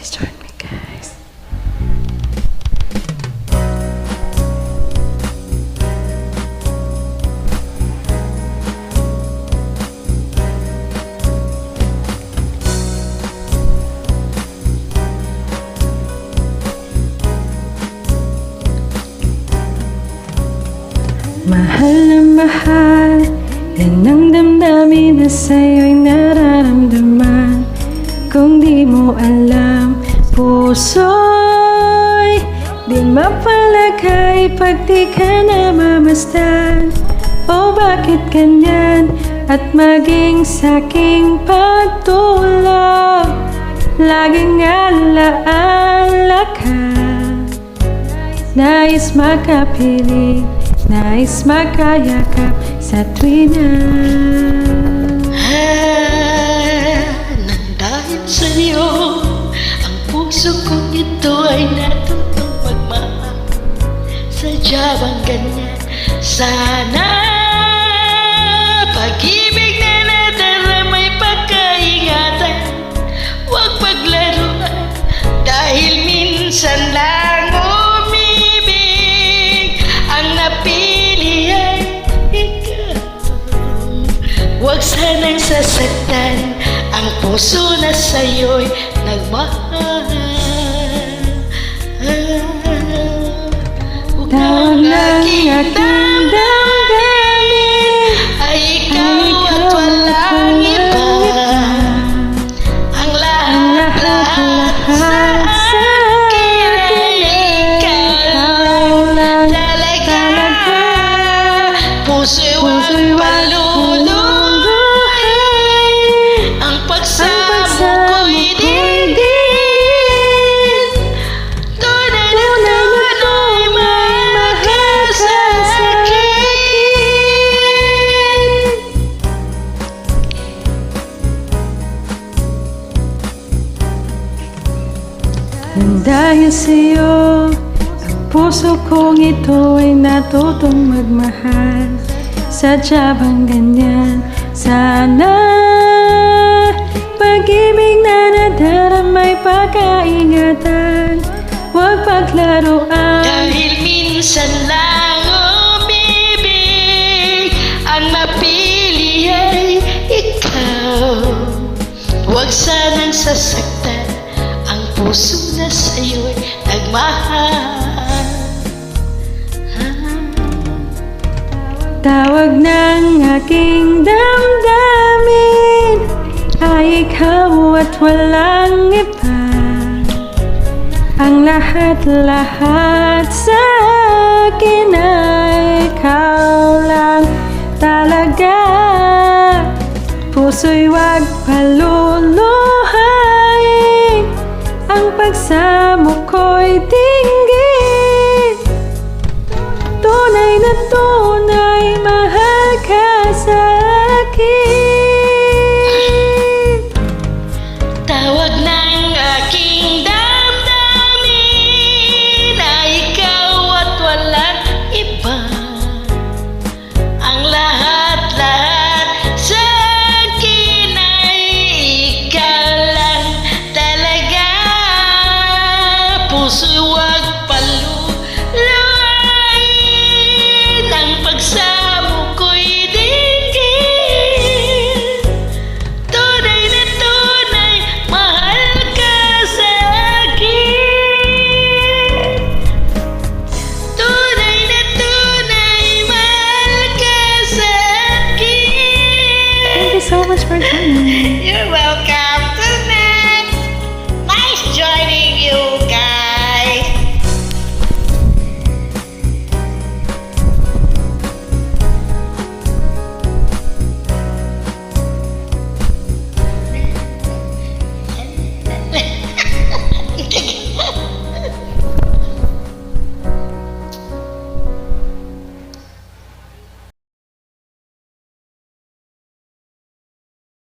Please join me, guys. Mahal na mahal, yan ang damdamin na sa'yo'y nararamdaman. Kung di mo alam, puso'y di mapalagay pag di ka namamasdan. O bakit ganyan? At maging sa'king pagtulog, laging alaala ka. Nais makapiling, nais makayakap sa tuwina. Nang dahil sa'yo, ang puso kong ito ay natutong magmahal. Sadya bang ganyan? Sana pag-ibig na nadaramay pagkaingatan. Huwag paglaruan dahil minsan lang umibig. Ang napili ay ikaw. Huwag sanang sasaktan ang puso na sa'yo'y nagmahal. Tawag ng aking damdamin ay ikaw at walang iba. Ang lahat sa akin ay ikaw lang talaga. Puso'y huwag paluluhin, ang pagsamo ko'y dinggin. Tunay na tunay may mahal sa akin. Nang dahil sa'yo, ang puso kong ito ay natutong magmahal. Sadya bang ganyan? Sana pag-ibig na nadaramay pagkaingatan. Huwag paglaruan. Dahil minsan lang umibig, ang napili ay ikaw. Huwag sanang sasaktan ang puso na sa'yo'y nagmahal. Tawag ng aking damdamin ay ikaw at walang iba. Ang lahat-lahat sa akin ay ikaw lang talaga. Puso'y huwag paluluhain, ang pagsamo ko'y dinggin. Tunay na tunay, mahal ka sa akin. Tawag ng aking damdamin ay ikaw at walang iba. Ang lahat-lahat sa akin ay ikaw lang talaga. Puso'y